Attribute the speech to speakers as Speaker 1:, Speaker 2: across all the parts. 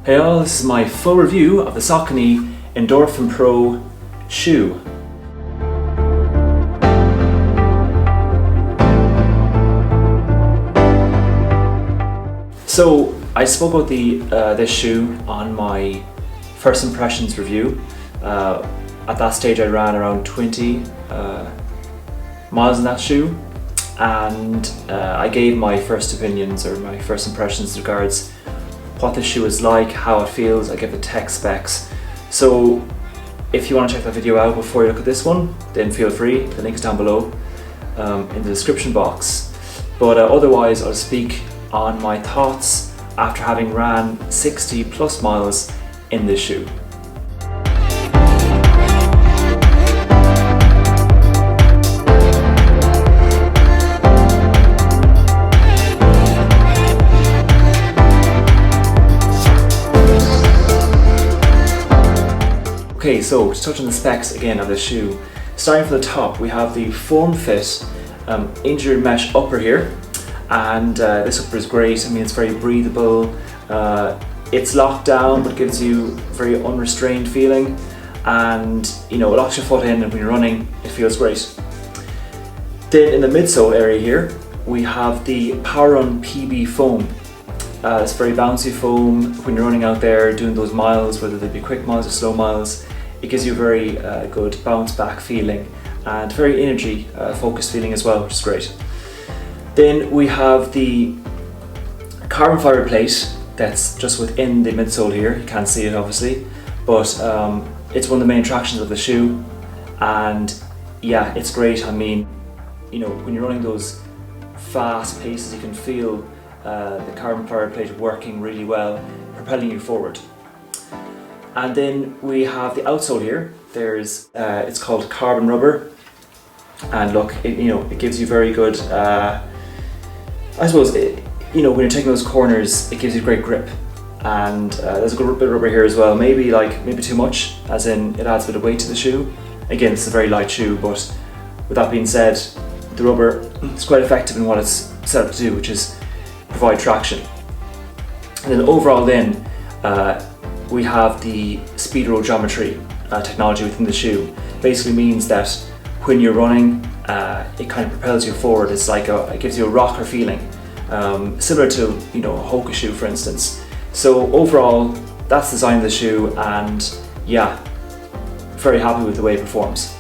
Speaker 1: Hey all, this is my full review of the Saucony Endorphin Pro shoe. So I spoke about this shoe on my first impressions review. At that stage I ran around 20 miles in that shoe, and I gave my first opinions or my first impressions regards what the shoe is like, how it feels. I give the tech specs. So if you want to check that video out before you look at this one, then feel free, the link is down below in the description box. But otherwise I'll speak on my thoughts after having ran 60 plus miles in this shoe. Okay, so to touch on the specs again of the shoe, starting from the top, we have the form fit injured mesh upper here, and this upper is great. I mean, it's very breathable, it's locked down but gives you a very unrestrained feeling, and it locks your foot in, and when you're running it feels great. Then in the midsole area here we have the PowerRun PB foam. It's very bouncy foam when you're running out there doing those miles, whether they be quick miles or slow miles. It gives you a very good bounce back feeling and very energy focused feeling as well, which is great. Then we have the carbon fiber plate that's just within the midsole here. You can't see it obviously, but it's one of the main attractions of the shoe, and yeah, it's great. I mean, when you're running those fast paces, you can feel the carbon fiber plate working really well, propelling you forward. And then we have the outsole here. There's it's called carbon rubber, and look, it gives you very good. I suppose when you're taking those corners, it gives you great grip, and there's a good bit of rubber here as well. Maybe too much, as in it adds a bit of weight to the shoe. Again, it's a very light shoe, but with that being said, the rubber is quite effective in what it's set up to do, which is provide traction. And then overall then, we have the Speedroll geometry technology within the shoe. Basically means that when you're running, it kind of propels you forward. It's like it gives you a rocker feeling, similar to a Hoka shoe for instance. So overall, that's the design of the shoe, and yeah, very happy with the way it performs.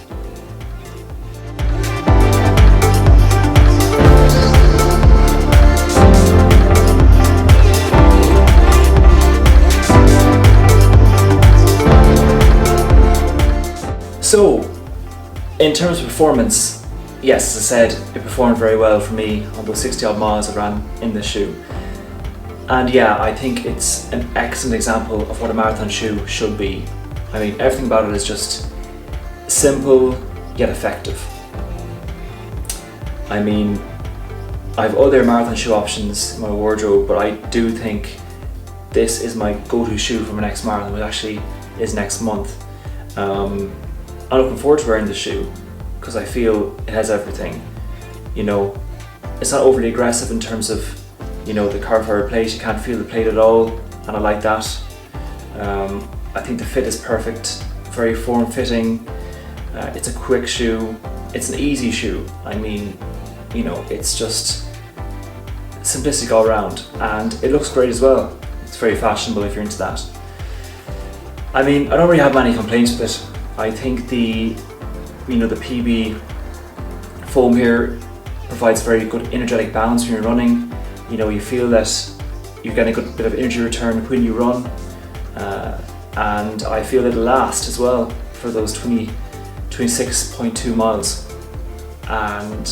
Speaker 1: So, in terms of performance, yes, as I said, it performed very well for me on those 60 odd miles I ran in this shoe. And yeah, I think it's an excellent example of what a marathon shoe should be. I mean, everything about it is just simple yet effective. I mean, I have other marathon shoe options in my wardrobe, but I do think this is my go-to shoe for my next marathon, which actually is next month. I'm looking forward to wearing this shoe because I feel it has everything. It's not overly aggressive in terms of the carbon fiber plate. You can't feel the plate at all, and I like that. I think the fit is perfect, very form-fitting. It's a quick shoe. It's an easy shoe. I mean, it's just simplistic all around, and it looks great as well. It's very fashionable if you're into that. I mean, I don't really have many complaints with it. I think the PB foam here provides very good energetic balance when you're running. You feel that you're getting a good bit of energy return when you run, and I feel it'll last as well for those 26.2 miles. And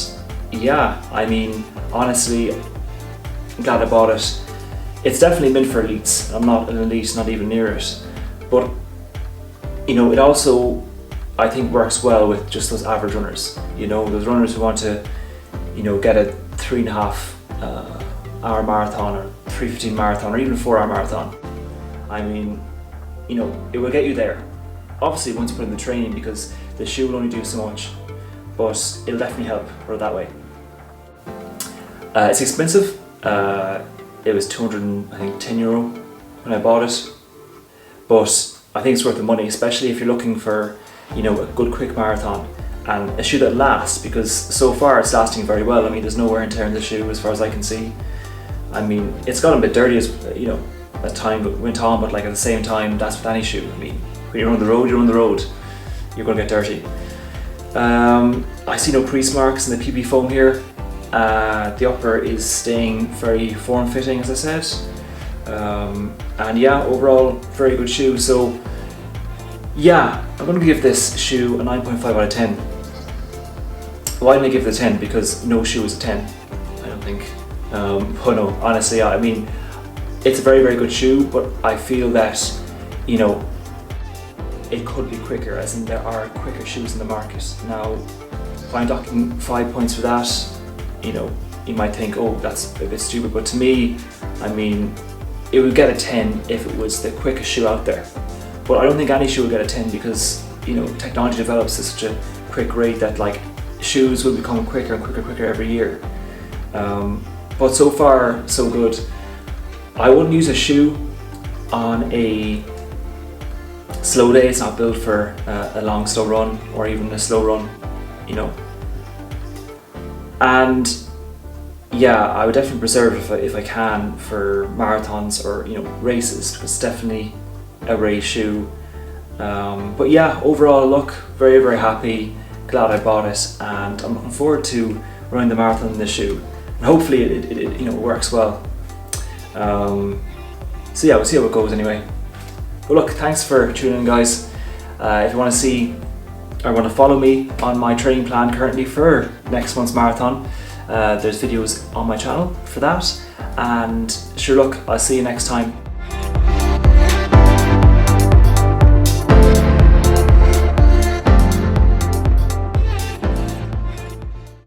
Speaker 1: yeah, I mean, honestly, I'm glad I bought it. It's definitely meant for elites. I'm not an elite, not even near it, but it also, I think, works well with just those average runners. Those runners who want to, get a 3.5 hour marathon, or 3:15 marathon, or even a 4-hour marathon. I mean, it will get you there. Obviously, once you put in the training, because the shoe will only do so much, but it'll definitely help, put it that way. It's expensive. It was €210 when I bought it. but I think it's worth the money, especially if you're looking for, you know, a good quick marathon and a shoe that lasts, because so far it's lasting very well. I mean, there's no wear and tear in the shoe as far as I can see. I mean, it's gotten a bit dirty as, you know, as time went on, but like at the same time, that's with any shoe. I mean, when you're on the road, you're on the road. You're going to get dirty. I see no crease marks in the PP foam here. The upper is staying very form-fitting, as I said. And yeah, overall, very good shoe. So yeah, I'm going to give this shoe a 9.5 out of 10. Why didn't I give it a 10? Because no shoe is a 10, I don't think. But no, honestly, I mean, it's a very, very good shoe, but I feel that, you know, it could be quicker, as in there are quicker shoes in the market. Now, if I'm docking 5 points for that, you know, you might think, oh, that's a bit stupid, but to me, I mean, it would get a 10 if it was the quickest shoe out there. But I don't think any shoe will get a 10 because, you know, technology develops at such a quick rate that like shoes will become quicker and quicker every year. But so far, so good. I wouldn't use a shoe on a slow day. It's not built for a long slow run or even a slow run, you know. And yeah, I would definitely preserve it if I can for marathons or, you know, races, because it's definitely a race shoe. But yeah, overall look, very, very happy, glad I bought it, and I'm looking forward to running the marathon in this shoe. And hopefully it you know, works well. So yeah, we'll see how it goes anyway. But look, thanks for tuning in, guys. If you want to see or want to follow me on my training plan currently for next month's marathon, there's videos on my channel for that. And sure, look, I'll see you next time.